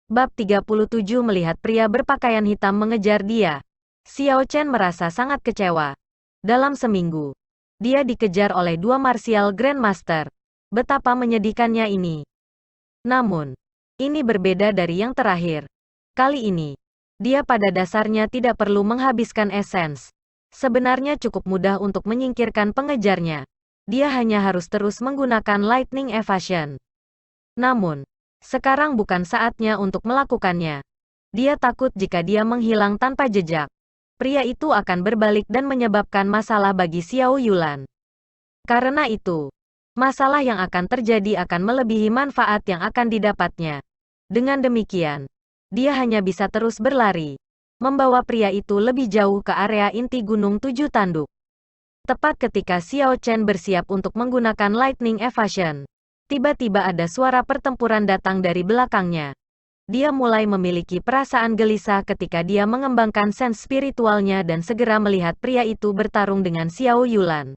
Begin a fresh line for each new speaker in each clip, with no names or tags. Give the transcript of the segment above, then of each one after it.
Bab 37 melihat pria berpakaian hitam mengejar dia. Xiao Chen merasa sangat kecewa. Dalam seminggu, dia dikejar oleh dua martial grandmaster. Betapa menyedihkannya ini. Namun, ini berbeda dari yang terakhir. Kali ini, dia pada dasarnya tidak perlu menghabiskan esens. Sebenarnya cukup mudah untuk menyingkirkan pengejarnya. Dia hanya harus terus menggunakan Lightning Evasion. Namun, sekarang bukan saatnya untuk melakukannya. Dia takut jika dia menghilang tanpa jejak. Pria itu akan berbalik dan menyebabkan masalah bagi Xiao Yulan. Karena itu, masalah yang akan terjadi akan melebihi manfaat yang akan didapatnya. Dengan demikian, dia hanya bisa terus berlari, membawa pria itu lebih jauh ke area inti Gunung Tujuh Tanduk. Tepat ketika Xiao Chen bersiap untuk menggunakan Lightning Evasion, tiba-tiba ada suara pertempuran datang dari belakangnya. Dia mulai memiliki perasaan gelisah ketika dia mengembangkan sense spiritualnya dan segera melihat pria itu bertarung dengan Xiao Yulan.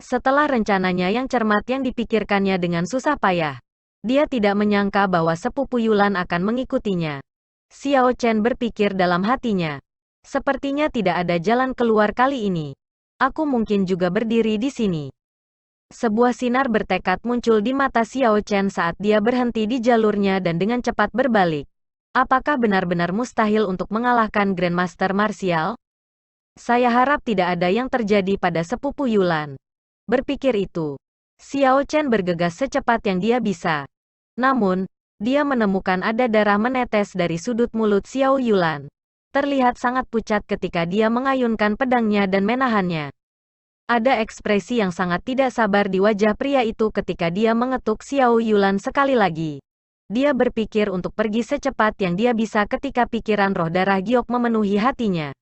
Setelah rencananya yang cermat yang dipikirkannya dengan susah payah, dia tidak menyangka bahwa sepupu Yulan akan mengikutinya. Xiao Chen berpikir dalam hatinya, sepertinya tidak ada jalan keluar kali ini. Aku mungkin juga berdiri di sini. Sebuah sinar bertekad muncul di mata Xiao Chen saat dia berhenti di jalurnya dan dengan cepat berbalik. Apakah benar-benar mustahil untuk mengalahkan Grandmaster Martial? Saya harap tidak ada yang terjadi pada sepupu Yulan. Berpikir itu, Xiao Chen bergegas secepat yang dia bisa. Namun, dia menemukan ada darah menetes dari sudut mulut Xiao Yulan. Terlihat sangat pucat ketika dia mengayunkan pedangnya dan menahannya. Ada ekspresi yang sangat tidak sabar di wajah pria itu ketika dia mengetuk Xiao Yulan sekali lagi. Dia berpikir untuk pergi secepat yang dia bisa ketika pikiran roh darah giok memenuhi hatinya.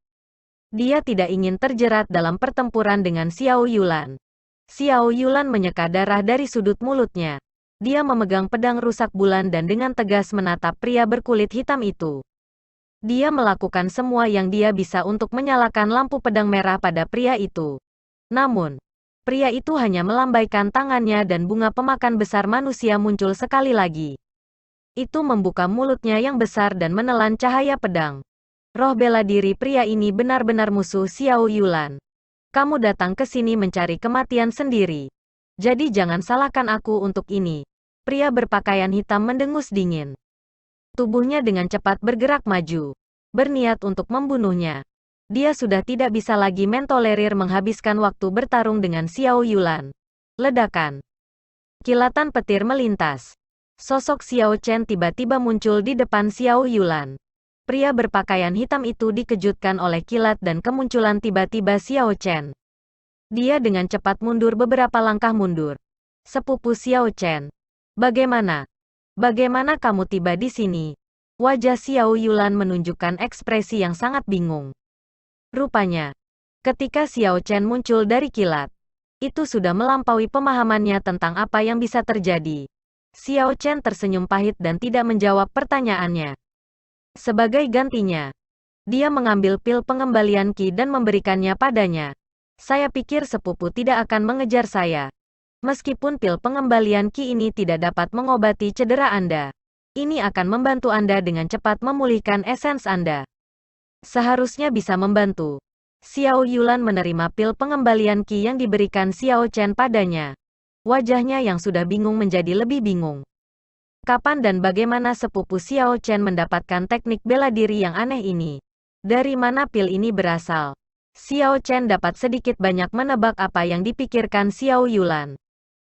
Dia tidak ingin terjerat dalam pertempuran dengan Xiao Yulan. Xiao Yulan menyeka darah dari sudut mulutnya. Dia memegang pedang rusak bulan dan dengan tegas menatap pria berkulit hitam itu. Dia melakukan semua yang dia bisa untuk menyalakan lampu pedang merah pada pria itu. Namun, pria itu hanya melambaikan tangannya dan bunga pemakan besar manusia muncul sekali lagi. Itu membuka mulutnya yang besar dan menelan cahaya pedang. Roh bela diri pria ini benar-benar musuh Xiao Yulan. Kamu datang ke sini mencari kematian sendiri. Jadi jangan salahkan aku untuk ini. Pria berpakaian hitam mendengus dingin. Tubuhnya dengan cepat bergerak maju, berniat untuk membunuhnya. Dia sudah tidak bisa lagi mentolerir menghabiskan waktu bertarung dengan Xiao Yulan. Ledakan. Kilatan petir melintas. Sosok Xiao Chen tiba-tiba muncul di depan Xiao Yulan. Pria berpakaian hitam itu dikejutkan oleh kilat dan kemunculan tiba-tiba Xiao Chen. Dia dengan cepat mundur beberapa langkah mundur. Sepupu Xiao Chen. Bagaimana? Bagaimana kamu tiba di sini? Wajah Xiao Yulan menunjukkan ekspresi yang sangat bingung. Rupanya, ketika Xiao Chen muncul dari kilat, itu sudah melampaui pemahamannya tentang apa yang bisa terjadi. Xiao Chen tersenyum pahit dan tidak menjawab pertanyaannya. Sebagai gantinya, dia mengambil pil pengembalian Qi dan memberikannya padanya. Saya pikir sepupu tidak akan mengejar saya. Meskipun pil pengembalian Qi ini tidak dapat mengobati cedera Anda, ini akan membantu Anda dengan cepat memulihkan esens Anda. Seharusnya bisa membantu. Xiao Yulan menerima pil pengembalian Qi yang diberikan Xiao Chen padanya. Wajahnya yang sudah bingung menjadi lebih bingung. Kapan dan bagaimana sepupu Xiao Chen mendapatkan teknik bela diri yang aneh ini? Dari mana pil ini berasal? Xiao Chen dapat sedikit banyak menebak apa yang dipikirkan Xiao Yulan.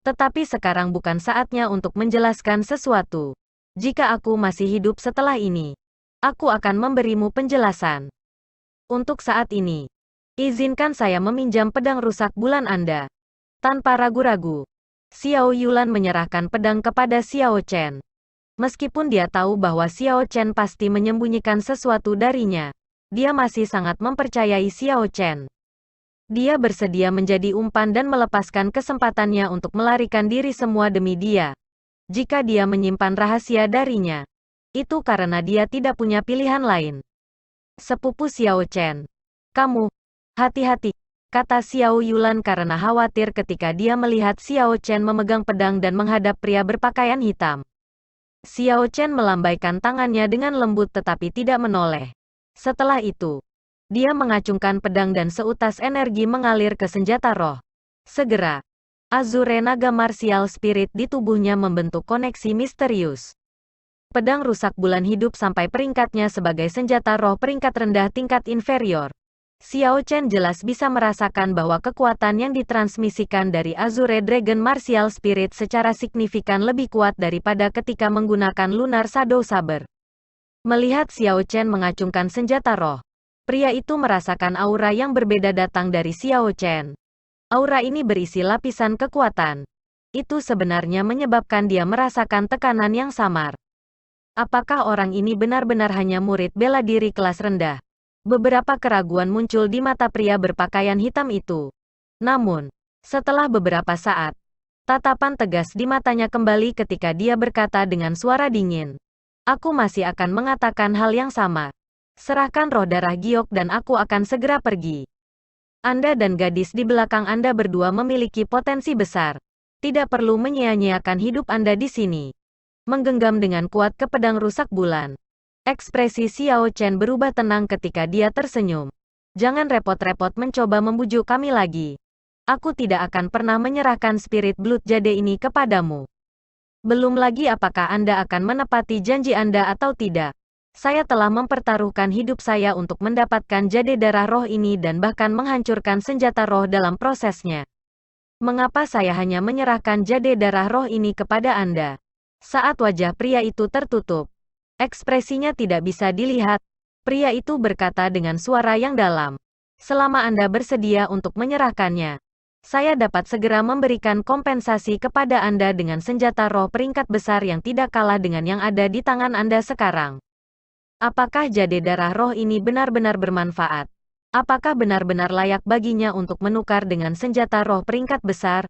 Tetapi sekarang bukan saatnya untuk menjelaskan sesuatu. Jika aku masih hidup setelah ini, aku akan memberimu penjelasan. Untuk saat ini, izinkan saya meminjam pedang rusak bulan Anda. Tanpa ragu-ragu, Xiao Yulan menyerahkan pedang kepada Xiao Chen. Meskipun dia tahu bahwa Xiao Chen pasti menyembunyikan sesuatu darinya, dia masih sangat mempercayai Xiao Chen. Dia bersedia menjadi umpan dan melepaskan kesempatannya untuk melarikan diri semua demi dia. Jika dia menyimpan rahasia darinya, itu karena dia tidak punya pilihan lain. Sepupu Xiao Chen. Kamu, hati-hati, kata Xiao Yulan karena khawatir ketika dia melihat Xiao Chen memegang pedang dan menghadap pria berpakaian hitam. Xiao Chen melambaikan tangannya dengan lembut tetapi tidak menoleh. Setelah itu, dia mengacungkan pedang dan seutas energi mengalir ke senjata roh. Segera, Azure naga martial spirit di tubuhnya membentuk koneksi misterius. Pedang rusak bulan hidup sampai peringkatnya sebagai senjata roh peringkat rendah tingkat inferior. Xiao Chen jelas bisa merasakan bahwa kekuatan yang ditransmisikan dari Azure Dragon Martial Spirit secara signifikan lebih kuat daripada ketika menggunakan Lunar Shadow Saber. Melihat Xiao Chen mengacungkan senjata roh, pria itu merasakan aura yang berbeda datang dari Xiao Chen. Aura ini berisi lapisan kekuatan. Itu sebenarnya menyebabkan dia merasakan tekanan yang samar. Apakah orang ini benar-benar hanya murid bela diri kelas rendah? Beberapa keraguan muncul di mata pria berpakaian hitam itu. Namun, setelah beberapa saat, tatapan tegas di matanya kembali ketika dia berkata dengan suara dingin. Aku masih akan mengatakan hal yang sama. Serahkan roh darah giok dan aku akan segera pergi. Anda dan gadis di belakang Anda berdua memiliki potensi besar. Tidak perlu menyia-nyiakan hidup Anda di sini. Menggenggam dengan kuat ke pedang rusak bulan. Ekspresi Xiao Chen berubah tenang ketika dia tersenyum. Jangan repot-repot mencoba membujuk kami lagi. Aku tidak akan pernah menyerahkan spirit blood jade ini kepadamu. Belum lagi apakah Anda akan menepati janji Anda atau tidak. Saya telah mempertaruhkan hidup saya untuk mendapatkan jade darah roh ini dan bahkan menghancurkan senjata roh dalam prosesnya. Mengapa saya hanya menyerahkan jade darah roh ini kepada Anda? Saat wajah pria itu tertutup, ekspresinya tidak bisa dilihat. Pria itu berkata dengan suara yang dalam. Selama Anda bersedia untuk menyerahkannya, saya dapat segera memberikan kompensasi kepada Anda dengan senjata roh peringkat besar yang tidak kalah dengan yang ada di tangan Anda sekarang. Apakah jade darah roh ini benar-benar bermanfaat? Apakah benar-benar layak baginya untuk menukar dengan senjata roh peringkat besar?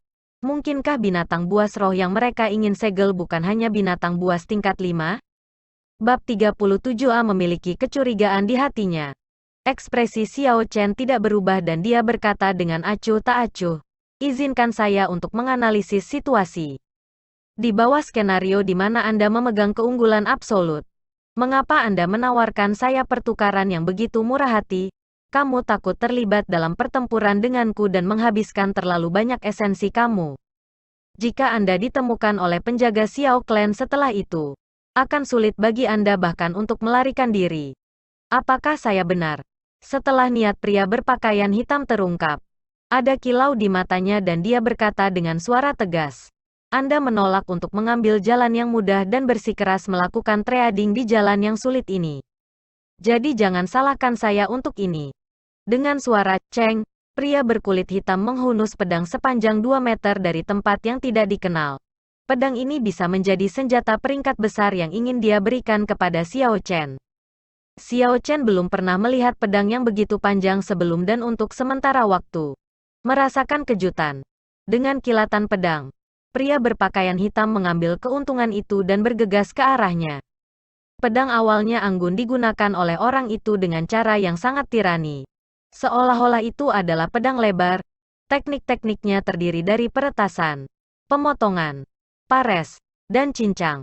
Mungkinkah binatang buas roh yang mereka ingin segel bukan hanya binatang buas tingkat 5? Bab 37a memiliki kecurigaan di hatinya. Ekspresi Xiao Chen tidak berubah dan dia berkata dengan acuh tak acuh. Izinkan saya untuk menganalisis situasi. Di bawah skenario di mana Anda memegang keunggulan absolut, mengapa Anda menawarkan saya pertukaran yang begitu murah hati? Kamu takut terlibat dalam pertempuran denganku dan menghabiskan terlalu banyak esensi kamu. Jika Anda ditemukan oleh penjaga Xiao Clan setelah itu, akan sulit bagi Anda bahkan untuk melarikan diri. Apakah saya benar? Setelah niat pria berpakaian hitam terungkap, ada kilau di matanya dan dia berkata dengan suara tegas. Anda menolak untuk mengambil jalan yang mudah dan bersikeras melakukan trading di jalan yang sulit ini. Jadi jangan salahkan saya untuk ini. Dengan suara ceng, pria berkulit hitam menghunus pedang sepanjang 2 meter dari tempat yang tidak dikenal. Pedang ini bisa menjadi senjata peringkat besar yang ingin dia berikan kepada Xiao Chen. Xiao Chen belum pernah melihat pedang yang begitu panjang sebelum dan untuk sementara waktu. Merasakan kejutan. Dengan kilatan pedang, pria berpakaian hitam mengambil keuntungan itu dan bergegas ke arahnya. Pedang awalnya anggun digunakan oleh orang itu dengan cara yang sangat tirani. Seolah-olah itu adalah pedang lebar. Teknik-tekniknya terdiri dari peretasan, pemotongan, pares, dan cincang.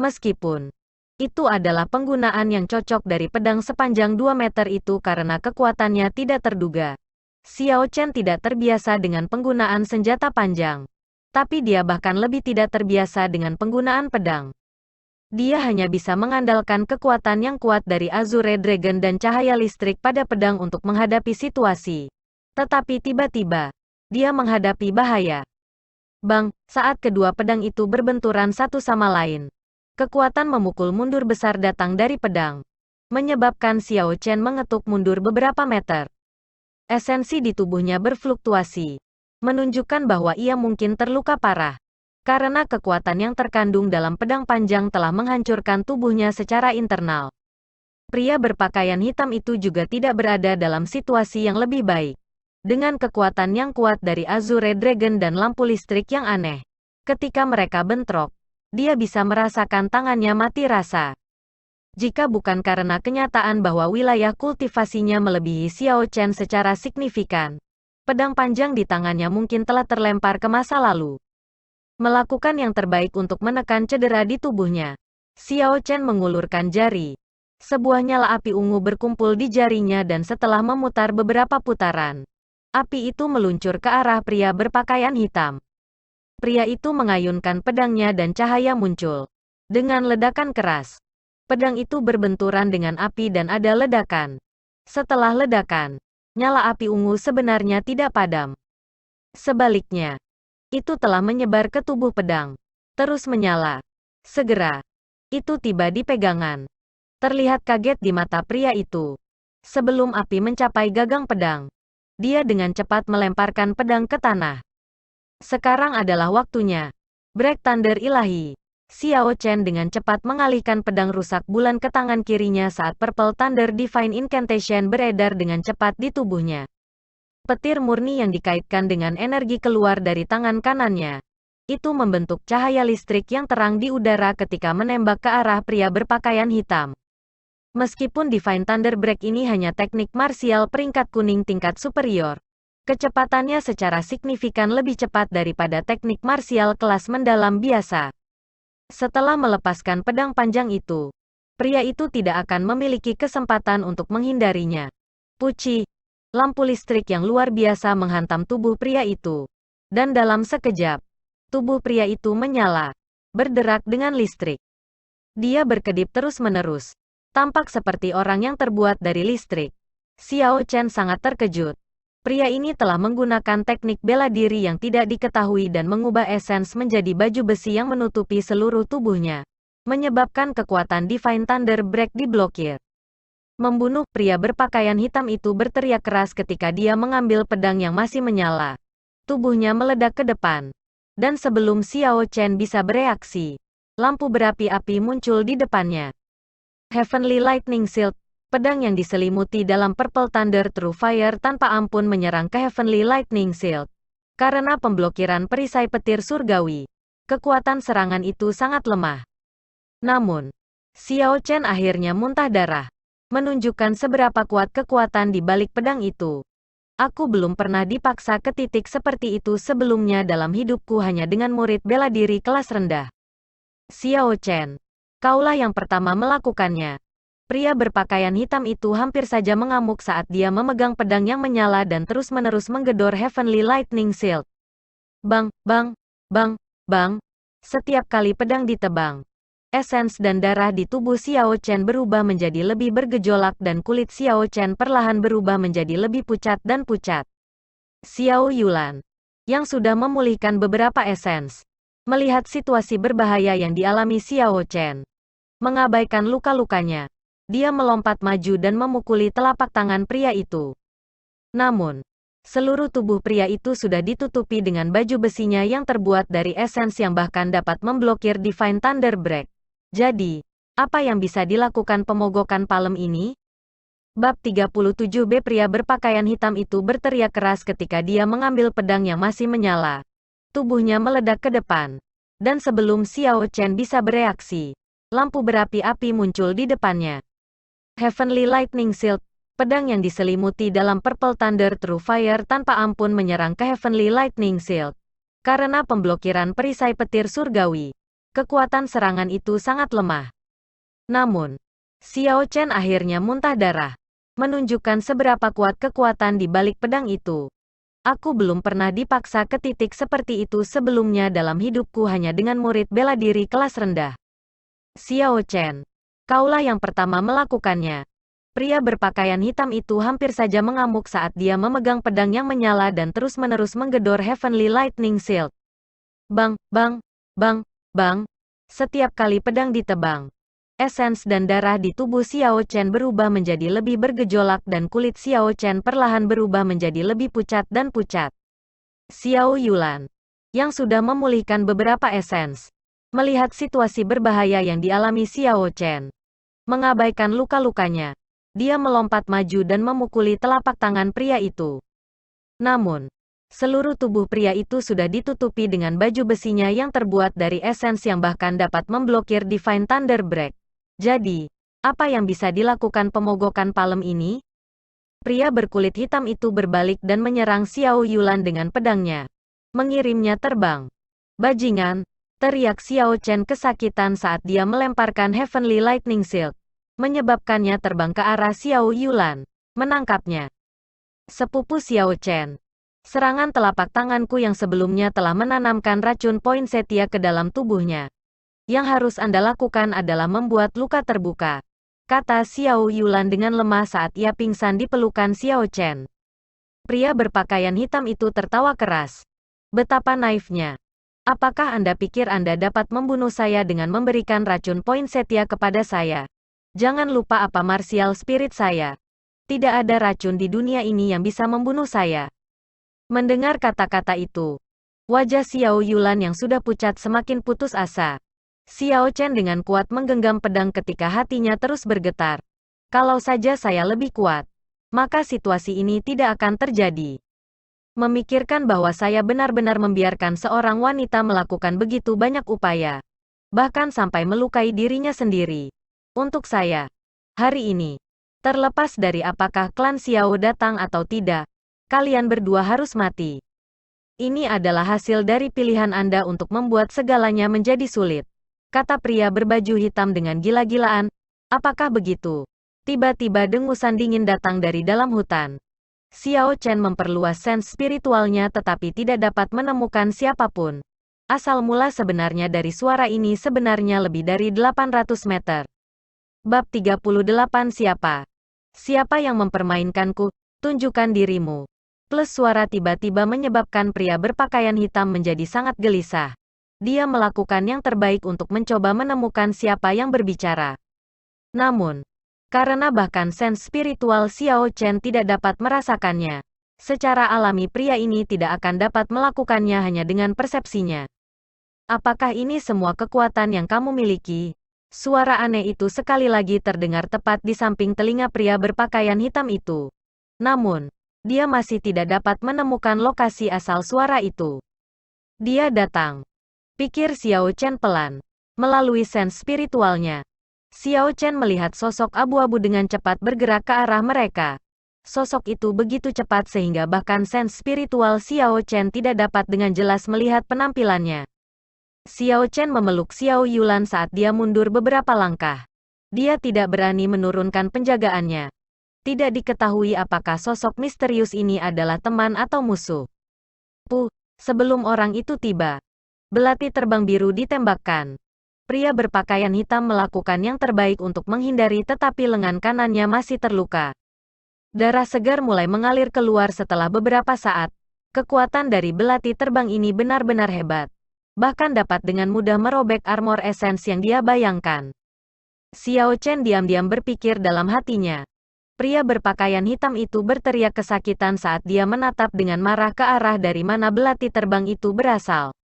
Meskipun itu adalah penggunaan yang cocok dari pedang sepanjang 2 meter itu karena kekuatannya tidak terduga. Xiao Chen tidak terbiasa dengan penggunaan senjata panjang. Tapi dia bahkan lebih tidak terbiasa dengan penggunaan pedang. Dia hanya bisa mengandalkan kekuatan yang kuat dari Azure Dragon dan cahaya listrik pada pedang untuk menghadapi situasi. Tetapi tiba-tiba, dia menghadapi bahaya. Bang, saat kedua pedang itu berbenturan satu sama lain, kekuatan memukul mundur besar datang dari pedang, menyebabkan Xiao Chen mengetuk mundur beberapa meter. Esensi di tubuhnya berfluktuasi, menunjukkan bahwa ia mungkin terluka parah. Karena kekuatan yang terkandung dalam pedang panjang telah menghancurkan tubuhnya secara internal. Pria berpakaian hitam itu juga tidak berada dalam situasi yang lebih baik. Dengan kekuatan yang kuat dari Azure Dragon dan lampu listrik yang aneh, ketika mereka bentrok, dia bisa merasakan tangannya mati rasa. Jika bukan karena kenyataan bahwa wilayah kultivasinya melebihi Xiao Chen secara signifikan, pedang panjang di tangannya mungkin telah terlempar ke masa lalu. Melakukan yang terbaik untuk menekan cedera di tubuhnya. Xiao Chen mengulurkan jari. Sebuah nyala api ungu berkumpul di jarinya dan setelah memutar beberapa putaran, api itu meluncur ke arah pria berpakaian hitam. Pria itu mengayunkan pedangnya dan cahaya muncul. Dengan ledakan keras, pedang itu berbenturan dengan api dan ada ledakan. Setelah ledakan, nyala api ungu sebenarnya tidak padam. Sebaliknya, itu telah menyebar ke tubuh pedang, terus menyala. Segera, itu tiba di pegangan. Terlihat kaget di mata pria itu. Sebelum api mencapai gagang pedang, dia dengan cepat melemparkan pedang ke tanah. Sekarang adalah waktunya. Break Thunder Ilahi. Xiao Chen dengan cepat mengalihkan pedang rusak bulan ke tangan kirinya saat Purple Thunder Divine Incantation beredar dengan cepat di tubuhnya. Petir murni yang dikaitkan dengan energi keluar dari tangan kanannya. Itu membentuk cahaya listrik yang terang di udara ketika menembak ke arah pria berpakaian hitam. Meskipun Divine Thunder Break ini hanya teknik marsial peringkat kuning tingkat superior, kecepatannya secara signifikan lebih cepat daripada teknik marsial kelas mendalam biasa. Setelah melepaskan pedang panjang itu, pria itu tidak akan memiliki kesempatan untuk menghindarinya. Puci, lampu listrik yang luar biasa menghantam tubuh pria itu. Dan dalam sekejap, tubuh pria itu menyala, berderak dengan listrik. Dia berkedip terus-menerus, tampak seperti orang yang terbuat dari listrik. Xiao Chen sangat terkejut. Pria ini telah menggunakan teknik bela diri yang tidak diketahui dan mengubah esens menjadi baju besi yang menutupi seluruh tubuhnya, menyebabkan kekuatan Divine Thunder Break diblokir. Membunuh, pria berpakaian hitam itu berteriak keras ketika dia mengambil pedang yang masih menyala. Tubuhnya meledak ke depan. Dan sebelum Xiao Chen bisa bereaksi, lampu berapi-api muncul di depannya. Heavenly Lightning Shield, pedang yang diselimuti dalam Purple Thunder True Fire tanpa ampun menyerang ke Heavenly Lightning Shield. Karena pemblokiran perisai petir surgawi, kekuatan serangan itu sangat lemah. Namun, Xiao Chen akhirnya muntah darah, menunjukkan seberapa kuat kekuatan di balik pedang itu. Aku belum pernah dipaksa ke titik seperti itu sebelumnya dalam hidupku hanya dengan murid bela diri kelas rendah. Xiao Chen, kaulah yang pertama melakukannya. Pria berpakaian hitam itu hampir saja mengamuk saat dia memegang pedang yang menyala dan terus-menerus menggedor Heavenly Lightning Shield. Bang, bang, bang, bang. Setiap kali pedang ditebang, esens dan darah di tubuh Xiao Chen berubah menjadi lebih bergejolak dan kulit Xiao Chen perlahan berubah menjadi lebih pucat dan pucat. Xiao Yulan, yang sudah memulihkan beberapa esens, melihat situasi berbahaya yang dialami Xiao Chen, mengabaikan luka-lukanya. Dia melompat maju dan memukuli telapak tangan pria itu. Namun, seluruh tubuh pria itu sudah ditutupi dengan baju besinya yang terbuat dari esens yang bahkan dapat memblokir Divine Thunder Break. Jadi, apa yang bisa dilakukan pemogokan palem ini? Bab 37b. Pria berpakaian hitam itu berteriak keras ketika dia mengambil pedang yang masih menyala. Tubuhnya meledak ke depan. Dan sebelum Xiao Chen bisa bereaksi, lampu berapi-api muncul di depannya. Heavenly Lightning Shield, pedang yang diselimuti dalam Purple Thunder True Fire tanpa ampun menyerang ke Heavenly Lightning Shield. Karena pemblokiran perisai petir surgawi, kekuatan serangan itu sangat lemah. Namun, Xiao Chen akhirnya muntah darah, menunjukkan seberapa kuat kekuatan di balik pedang itu. Aku belum pernah dipaksa ke titik seperti itu sebelumnya dalam hidupku hanya dengan murid bela diri kelas rendah. Xiao Chen, kaulah yang pertama melakukannya. Pria berpakaian hitam itu hampir saja mengamuk saat dia memegang pedang yang menyala dan terus-menerus menggedor Heavenly Lightning Shield. Bang, bang, bang, bang. Setiap kali pedang ditebang, esens dan darah di tubuh Xiao Chen berubah menjadi lebih bergejolak dan kulit Xiao Chen perlahan berubah menjadi lebih pucat dan pucat. Xiao Yulan, yang sudah memulihkan beberapa esens, melihat situasi berbahaya yang dialami Xiao Chen, mengabaikan luka-lukanya, dia melompat maju dan memukuli telapak tangan pria itu. Namun, seluruh tubuh pria itu sudah ditutupi dengan baju besinya yang terbuat dari esens yang bahkan dapat memblokir Divine Thunder Break. Jadi, apa yang bisa dilakukan pemogokan palem ini? Pria berkulit hitam itu berbalik dan menyerang Xiao Yulan dengan pedangnya, mengirimnya terbang. Bajingan, teriak Xiao Chen kesakitan saat dia melemparkan Heavenly Lightning Shield, menyebabkannya terbang ke arah Xiao Yulan, menangkapnya. Sepupu Xiao Chen. Serangan telapak tanganku yang sebelumnya telah menanamkan racun poinsettia ke dalam tubuhnya. Yang harus Anda lakukan adalah membuat luka terbuka, kata Xiao Yulan dengan lemah saat ia pingsan di pelukan Xiao Chen. Pria berpakaian hitam itu tertawa keras. Betapa naifnya. Apakah Anda pikir Anda dapat membunuh saya dengan memberikan racun poinsettia kepada saya? Jangan lupa apa martial spirit saya. Tidak ada racun di dunia ini yang bisa membunuh saya. Mendengar kata-kata itu, wajah Xiao Yulan yang sudah pucat semakin putus asa. Xiao Chen dengan kuat menggenggam pedang ketika hatinya terus bergetar. Kalau saja saya lebih kuat, maka situasi ini tidak akan terjadi. Memikirkan bahwa saya benar-benar membiarkan seorang wanita melakukan begitu banyak upaya, bahkan sampai melukai dirinya sendiri. Untuk saya, hari ini, terlepas dari apakah klan Xiao datang atau tidak, kalian berdua harus mati. Ini adalah hasil dari pilihan Anda untuk membuat segalanya menjadi sulit, kata pria berbaju hitam dengan gila-gilaan. Apakah begitu? Tiba-tiba dengusan dingin datang dari dalam hutan. Xiao Chen memperluas sense spiritualnya tetapi tidak dapat menemukan siapapun. Asal mula sebenarnya dari suara ini sebenarnya lebih dari 800 meter. Bab 38 Siapa? Siapa yang mempermainkanku? Tunjukkan dirimu. Plus suara tiba-tiba menyebabkan pria berpakaian hitam menjadi sangat gelisah. Dia melakukan yang terbaik untuk mencoba menemukan siapa yang berbicara. Namun, karena bahkan sense spiritual Xiao Chen tidak dapat merasakannya, secara alami pria ini tidak akan dapat melakukannya hanya dengan persepsinya. Apakah ini semua kekuatan yang kamu miliki? Suara aneh itu sekali lagi terdengar tepat di samping telinga pria berpakaian hitam itu. Namun, dia masih tidak dapat menemukan lokasi asal suara itu. Dia datang, pikir Xiao Chen pelan, melalui sense spiritualnya. Xiao Chen melihat sosok abu-abu dengan cepat bergerak ke arah mereka. Sosok itu begitu cepat sehingga bahkan sense spiritual Xiao Chen tidak dapat dengan jelas melihat penampilannya. Xiao Chen memeluk Xiao Yulan saat dia mundur beberapa langkah. Dia tidak berani menurunkan penjagaannya. Tidak diketahui apakah sosok misterius ini adalah teman atau musuh. Sebelum orang itu tiba, belati terbang biru ditembakkan. Pria berpakaian hitam melakukan yang terbaik untuk menghindari tetapi lengan kanannya masih terluka. Darah segar mulai mengalir keluar setelah beberapa saat. Kekuatan dari belati terbang ini benar-benar hebat. Bahkan dapat dengan mudah merobek armor essence yang dia bayangkan. Xiao Chen diam-diam berpikir dalam hatinya. Pria berpakaian hitam itu berteriak kesakitan saat dia menatap dengan marah ke arah dari mana belati terbang itu berasal.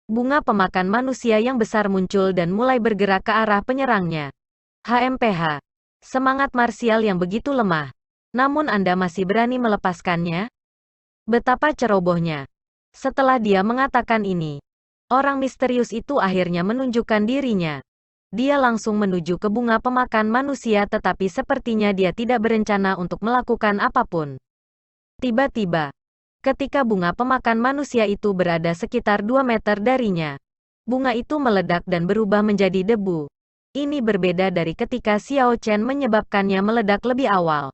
Bunga pemakan manusia yang besar muncul dan mulai bergerak ke arah penyerangnya. HMPH. Semangat marsial yang begitu lemah. Namun Anda masih berani melepaskannya? Betapa cerobohnya. Setelah dia mengatakan ini, orang misterius itu akhirnya menunjukkan dirinya. Dia langsung menuju ke bunga pemakan manusia tetapi sepertinya dia tidak berencana untuk melakukan apapun. Tiba-tiba, ketika bunga pemakan manusia itu berada sekitar 2 meter darinya, bunga itu meledak dan berubah menjadi debu. Ini berbeda dari ketika Xiao Chen menyebabkannya meledak lebih awal.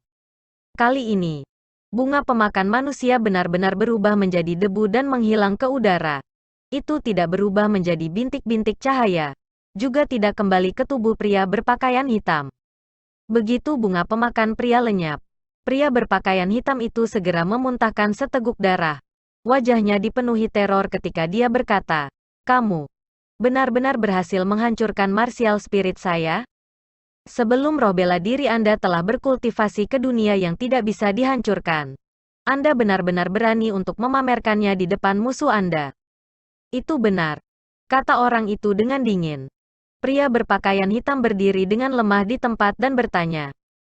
Kali ini, bunga pemakan manusia benar-benar berubah menjadi debu dan menghilang ke udara. Itu tidak berubah menjadi bintik-bintik cahaya. Juga tidak kembali ke tubuh pria berpakaian hitam. Begitu bunga pemakan pria lenyap, pria berpakaian hitam itu segera memuntahkan seteguk darah. Wajahnya dipenuhi teror ketika dia berkata, "Kamu benar-benar berhasil menghancurkan martial spirit saya? Sebelum roh bela diri Anda telah berkultivasi ke dunia yang tidak bisa dihancurkan. Anda benar-benar berani untuk memamerkannya di depan musuh Anda." "Itu benar," kata orang itu dengan dingin. Pria berpakaian hitam berdiri dengan lemah di tempat dan bertanya,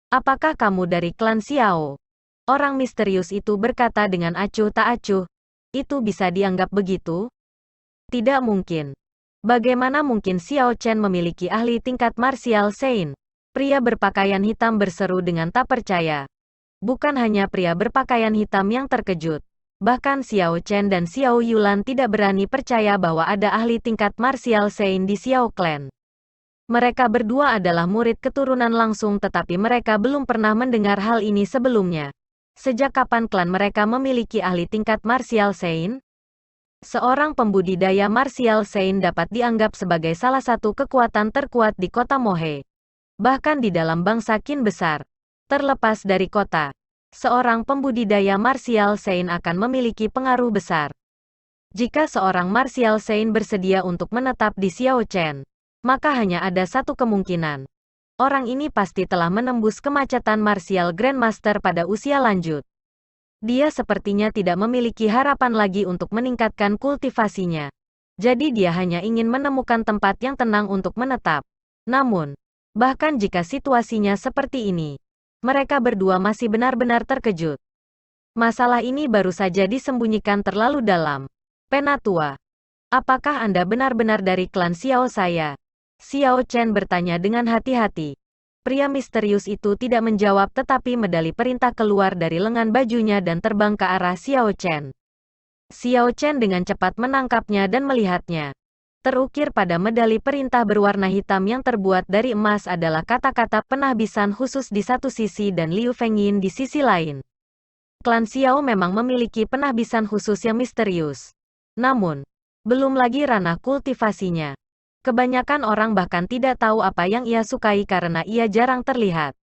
"Apakah kamu dari klan Xiao?" Orang misterius itu berkata dengan acuh tak acuh, "Itu bisa dianggap begitu? Tidak mungkin. Bagaimana mungkin Xiao Chen memiliki ahli tingkat martial Sein?" Pria berpakaian hitam berseru dengan tak percaya. Bukan hanya pria berpakaian hitam yang terkejut. Bahkan Xiao Chen dan Xiao Yulan tidak berani percaya bahwa ada ahli tingkat martial Sein di Xiao Clan. Mereka berdua adalah murid keturunan langsung tetapi mereka belum pernah mendengar hal ini sebelumnya. Sejak kapan klan mereka memiliki ahli tingkat martial Sein? Seorang pembudidaya martial Sein dapat dianggap sebagai salah satu kekuatan terkuat di kota Mohe. Bahkan di dalam bangsa Qin besar. Terlepas dari kota, seorang pembudidaya martial Sein akan memiliki pengaruh besar. Jika seorang martial Sein bersedia untuk menetap di Xiao Chen, maka hanya ada satu kemungkinan. Orang ini pasti telah menembus kemacetan martial Grandmaster pada usia lanjut. Dia sepertinya tidak memiliki harapan lagi untuk meningkatkan kultivasinya. Jadi dia hanya ingin menemukan tempat yang tenang untuk menetap. Namun, bahkan jika situasinya seperti ini, mereka berdua masih benar-benar terkejut. Masalah ini baru saja disembunyikan terlalu dalam. Penatua, apakah Anda benar-benar dari klan Xiao saya? Xiao Chen bertanya dengan hati-hati. Pria misterius itu tidak menjawab tetapi medali perintah keluar dari lengan bajunya dan terbang ke arah Xiao Chen. Xiao Chen dengan cepat menangkapnya dan melihatnya. Terukir pada medali perintah berwarna hitam yang terbuat dari emas adalah kata-kata penahbisan khusus di satu sisi dan Liu Fengyin di sisi lain. Klan Xiao memang memiliki penahbisan khusus yang misterius. Namun, belum lagi ranah kultivasinya. Kebanyakan orang bahkan tidak tahu apa yang ia sukai karena ia jarang terlihat.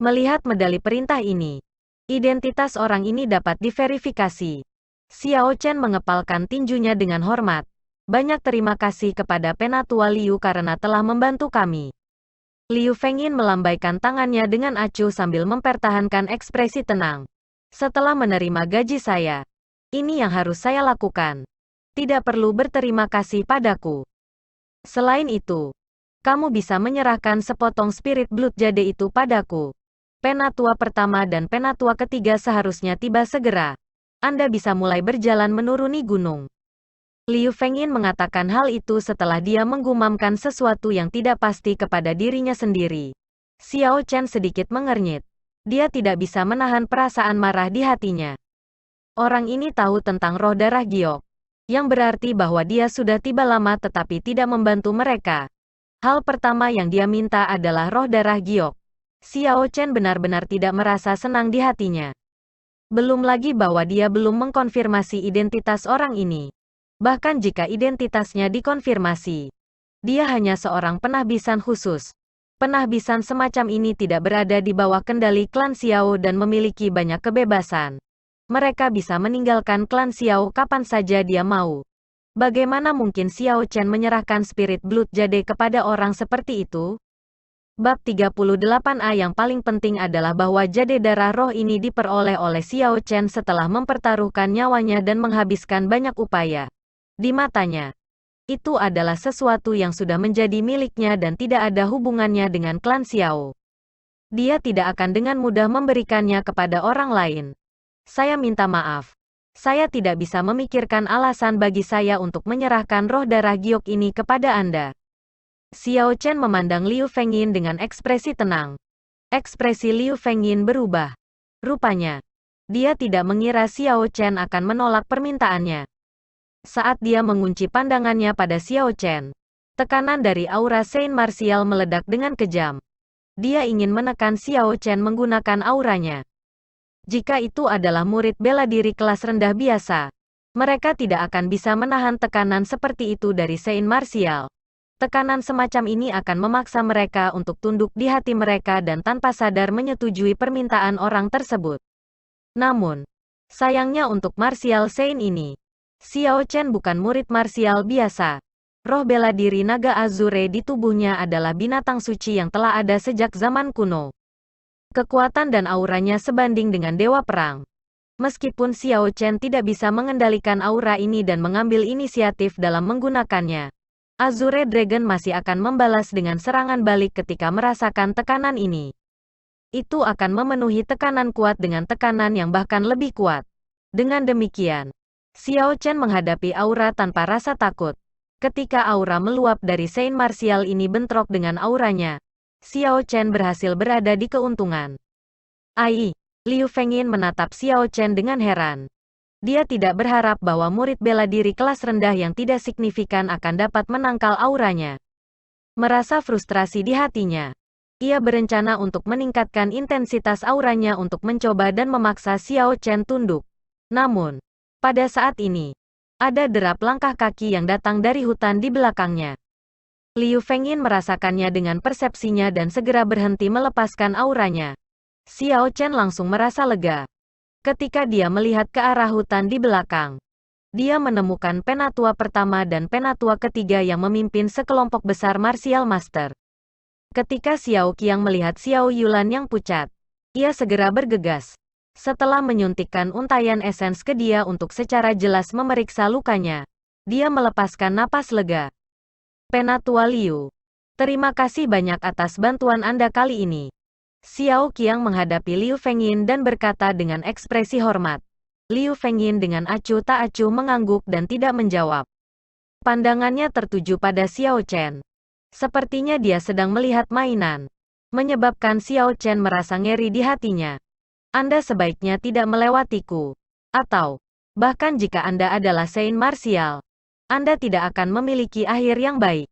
Melihat medali perintah ini, identitas orang ini dapat diverifikasi. Xiao Chen mengepalkan tinjunya dengan hormat. Banyak terima kasih kepada Penatua Liu karena telah membantu kami. Liu Fengyin melambaikan tangannya dengan acuh sambil mempertahankan ekspresi tenang. Setelah menerima gaji saya, ini yang harus saya lakukan. Tidak perlu berterima kasih padaku. Selain itu, kamu bisa menyerahkan sepotong spirit blood jade itu padaku. Penatua pertama dan penatua ketiga seharusnya tiba segera. Anda bisa mulai berjalan menuruni gunung. Liu Fengyin mengatakan hal itu setelah dia menggumamkan sesuatu yang tidak pasti kepada dirinya sendiri. Xiao Chen sedikit mengernyit. Dia tidak bisa menahan perasaan marah di hatinya. Orang ini tahu tentang roh darah giok, yang berarti bahwa dia sudah tiba lama tetapi tidak membantu mereka. Hal pertama yang dia minta adalah roh darah giok. Xiao Chen benar-benar tidak merasa senang di hatinya. Belum lagi bahwa dia belum mengkonfirmasi identitas orang ini. Bahkan jika identitasnya dikonfirmasi, dia hanya seorang penahbisan khusus. Penahbisan semacam ini tidak berada di bawah kendali klan Xiao dan memiliki banyak kebebasan. Mereka bisa meninggalkan klan Xiao kapan saja dia mau. Bagaimana mungkin Xiao Chen menyerahkan spirit blood jade kepada orang seperti itu? Bab 38a yang paling penting adalah bahwa jade darah roh ini diperoleh oleh Xiao Chen setelah mempertaruhkan nyawanya dan menghabiskan banyak upaya. Di matanya, itu adalah sesuatu yang sudah menjadi miliknya dan tidak ada hubungannya dengan klan Xiao. Dia tidak akan dengan mudah memberikannya kepada orang lain. Saya minta maaf. Saya tidak bisa memikirkan alasan bagi saya untuk menyerahkan roh darah giok ini kepada Anda. Xiao Chen memandang Liu Fengyin dengan ekspresi tenang. Ekspresi Liu Fengyin berubah. Rupanya, dia tidak mengira Xiao Chen akan menolak permintaannya. Saat dia mengunci pandangannya pada Xiao Chen, tekanan dari aura Sein Martial meledak dengan kejam. Dia ingin menekan Xiao Chen menggunakan auranya. Jika itu adalah murid bela diri kelas rendah biasa, mereka tidak akan bisa menahan tekanan seperti itu dari Sein Martial. Tekanan semacam ini akan memaksa mereka untuk tunduk di hati mereka dan tanpa sadar menyetujui permintaan orang tersebut. Namun, sayangnya untuk martial Sein ini, Xiao Chen bukan murid martial biasa. Roh bela diri naga Azure di tubuhnya adalah binatang suci yang telah ada sejak zaman kuno. Kekuatan dan auranya sebanding dengan dewa perang. Meskipun Xiao Chen tidak bisa mengendalikan aura ini dan mengambil inisiatif dalam menggunakannya, Azure Dragon masih akan membalas dengan serangan balik ketika merasakan tekanan ini. Itu akan memenuhi tekanan kuat dengan tekanan yang bahkan lebih kuat. Dengan demikian, Xiao Chen menghadapi aura tanpa rasa takut. Ketika aura meluap dari Sein Martial ini bentrok dengan auranya, Xiao Chen berhasil berada di keuntungan. Ai, Liu Fengyin menatap Xiao Chen dengan heran. Dia tidak berharap bahwa murid bela diri kelas rendah yang tidak signifikan akan dapat menangkal auranya. Merasa frustrasi di hatinya, ia berencana untuk meningkatkan intensitas auranya untuk mencoba dan memaksa Xiao Chen tunduk. Namun, pada saat ini, ada derap langkah kaki yang datang dari hutan di belakangnya. Liu Fengyin merasakannya dengan persepsinya dan segera berhenti melepaskan auranya. Xiao Chen langsung merasa lega. Ketika dia melihat ke arah hutan di belakang, dia menemukan penatua pertama dan penatua ketiga yang memimpin sekelompok besar martial master. Ketika Xiao Qiang melihat Xiao Yulan yang pucat, ia segera bergegas. Setelah menyuntikkan untaian esens ke dia untuk secara jelas memeriksa lukanya, dia melepaskan napas lega. Penatua Liu, terima kasih banyak atas bantuan Anda kali ini. Xiao Qiang menghadapi Liu Fengyin dan berkata dengan ekspresi hormat. Liu Fengyin dengan acuh tak acuh mengangguk dan tidak menjawab. Pandangannya tertuju pada Xiao Chen. Sepertinya dia sedang melihat mainan, menyebabkan Xiao Chen merasa ngeri di hatinya. Anda sebaiknya tidak melewatiku. Atau, bahkan jika Anda adalah Saint Martial, Anda tidak akan memiliki akhir yang baik.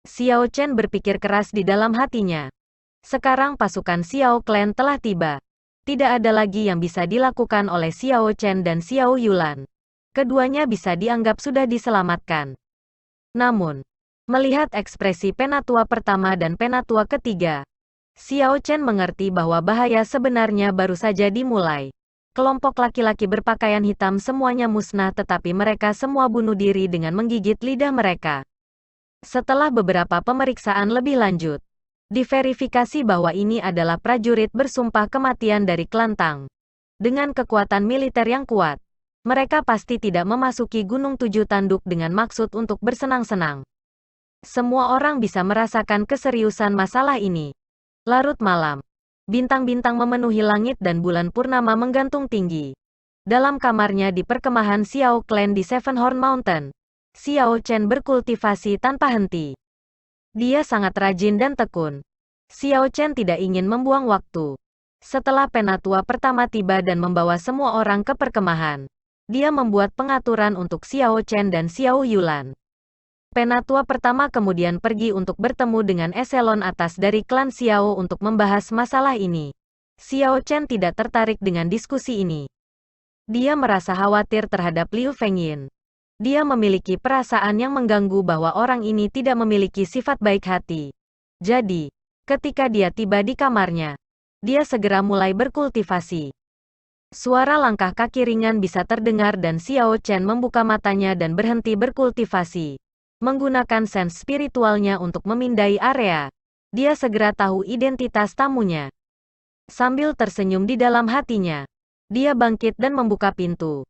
Xiao Chen berpikir keras di dalam hatinya. Sekarang pasukan Xiao Clan telah tiba. Tidak ada lagi yang bisa dilakukan oleh Xiao Chen dan Xiao Yulan. Keduanya bisa dianggap sudah diselamatkan. Namun, melihat ekspresi penatua pertama dan penatua ketiga, Xiao Chen mengerti bahwa bahaya sebenarnya baru saja dimulai. Kelompok laki-laki berpakaian hitam semuanya musnah tetapi mereka semua bunuh diri dengan menggigit lidah mereka. Setelah beberapa pemeriksaan lebih lanjut, diverifikasi bahwa ini adalah prajurit bersumpah kematian dari klan Tang. Dengan kekuatan militer yang kuat, mereka pasti tidak memasuki Gunung Tujuh Tanduk dengan maksud untuk bersenang-senang. Semua orang bisa merasakan keseriusan masalah ini. Larut malam, bintang-bintang memenuhi langit dan bulan purnama menggantung tinggi. Dalam kamarnya di perkemahan Xiao Clan di Sevenhorn Mountain, Xiao Chen berkultivasi tanpa henti. Dia sangat rajin dan tekun. Xiao Chen tidak ingin membuang waktu. Setelah penatua pertama tiba dan membawa semua orang ke perkemahan, dia membuat pengaturan untuk Xiao Chen dan Xiao Yulan. Penatua pertama kemudian pergi untuk bertemu dengan eselon atas dari klan Xiao untuk membahas masalah ini. Xiao Chen tidak tertarik dengan diskusi ini. Dia merasa khawatir terhadap Liu Fengyin. Dia memiliki perasaan yang mengganggu bahwa orang ini tidak memiliki sifat baik hati. Jadi, ketika dia tiba di kamarnya, dia segera mulai berkultivasi. Suara langkah kaki ringan bisa terdengar dan Xiao Chen membuka matanya dan berhenti berkultivasi. Menggunakan sense spiritualnya untuk memindai area, dia segera tahu identitas tamunya. Sambil tersenyum di dalam hatinya, dia bangkit dan membuka pintu.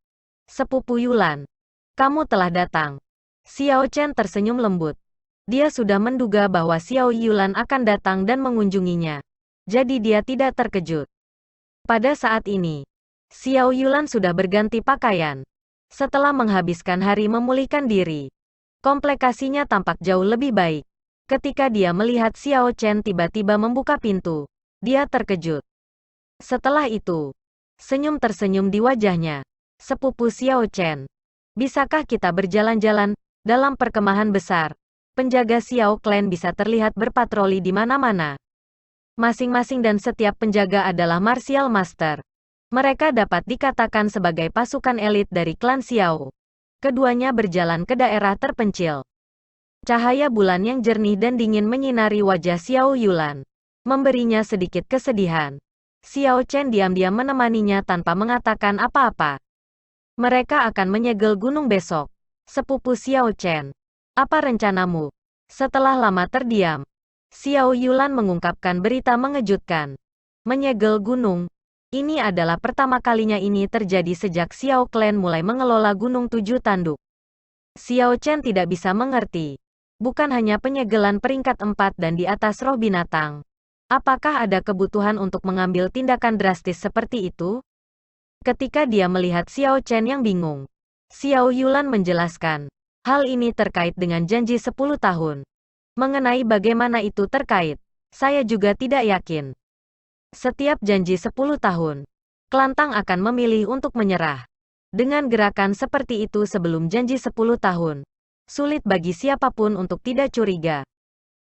Sepupu Yulan, kamu telah datang. Xiao Chen tersenyum lembut. Dia sudah menduga bahwa Xiao Yulan akan datang dan mengunjunginya. Jadi dia tidak terkejut. Pada saat ini, Xiao Yulan sudah berganti pakaian. Setelah menghabiskan hari memulihkan diri, komplikasinya tampak jauh lebih baik. Ketika dia melihat Xiao Chen tiba-tiba membuka pintu, dia terkejut. Setelah itu, senyum tersenyum di wajahnya. Sepupu Xiao Chen, bisakah kita berjalan-jalan dalam perkemahan besar? Penjaga Xiao Clan bisa terlihat berpatroli di mana-mana. Masing-masing dan setiap penjaga adalah martial master. Mereka dapat dikatakan sebagai pasukan elit dari klan Xiao. Keduanya berjalan ke daerah terpencil. Cahaya bulan yang jernih dan dingin menyinari wajah Xiao Yulan, memberinya sedikit kesedihan. Xiao Chen diam-diam menemaninya tanpa mengatakan apa-apa. Mereka akan menyegel gunung besok. Sepupu Xiao Chen, apa rencanamu? Setelah lama terdiam, Xiao Yulan mengungkapkan berita mengejutkan. Menyegel gunung. Ini adalah pertama kalinya ini terjadi sejak Xiao Clan mulai mengelola Gunung Tujuh Tanduk. Xiao Chen tidak bisa mengerti. Bukan hanya penyegelan peringkat 4 dan di atas roh binatang. Apakah ada kebutuhan untuk mengambil tindakan drastis seperti itu? Ketika dia melihat Xiao Chen yang bingung, Xiao Yulan menjelaskan, hal ini terkait dengan janji 10 tahun. Mengenai bagaimana itu terkait, saya juga tidak yakin. Setiap janji 10 tahun, klan Tang akan memilih untuk menyerah. Dengan gerakan seperti itu sebelum janji 10 tahun, sulit bagi siapapun untuk tidak curiga.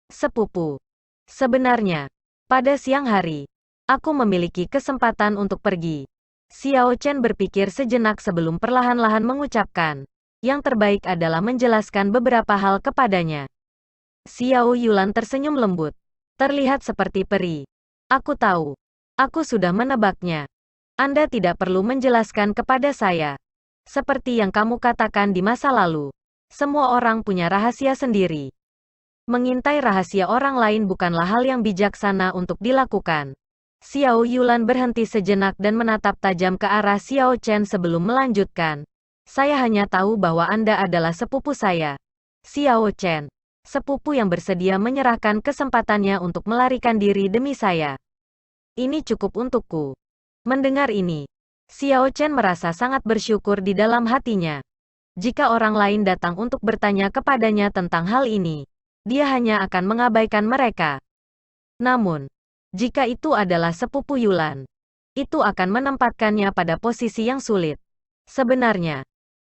Sepupu. Sebenarnya, pada siang hari, aku memiliki kesempatan untuk pergi. Xiao Chen berpikir sejenak sebelum perlahan-lahan mengucapkan, yang terbaik adalah menjelaskan beberapa hal kepadanya. Xiao Yulan tersenyum lembut. Terlihat seperti peri. Aku tahu. Aku sudah menebaknya. Anda tidak perlu menjelaskan kepada saya. Seperti yang kamu katakan di masa lalu. Semua orang punya rahasia sendiri. Mengintai rahasia orang lain bukanlah hal yang bijaksana untuk dilakukan. Xiao Yulan berhenti sejenak dan menatap tajam ke arah Xiao Chen sebelum melanjutkan. Saya hanya tahu bahwa Anda adalah sepupu saya. Xiao Chen. Sepupu yang bersedia menyerahkan kesempatannya untuk melarikan diri demi saya. Ini cukup untukku. Mendengar ini, Xiao Chen merasa sangat bersyukur di dalam hatinya. Jika orang lain datang untuk bertanya kepadanya tentang hal ini, dia hanya akan mengabaikan mereka. Namun, jika itu adalah sepupu Yulan, itu akan menempatkannya pada posisi yang sulit. Sebenarnya,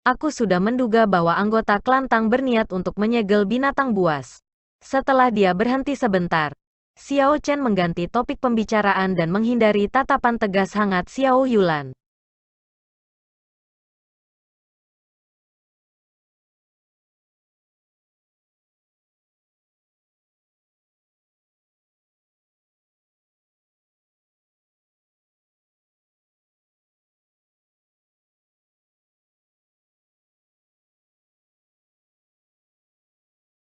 aku sudah menduga bahwa anggota Klantang berniat untuk menyegel binatang buas. Setelah dia berhenti sebentar, Xiao Chen mengganti topik pembicaraan dan menghindari tatapan tegas hangat Xiao Yulan.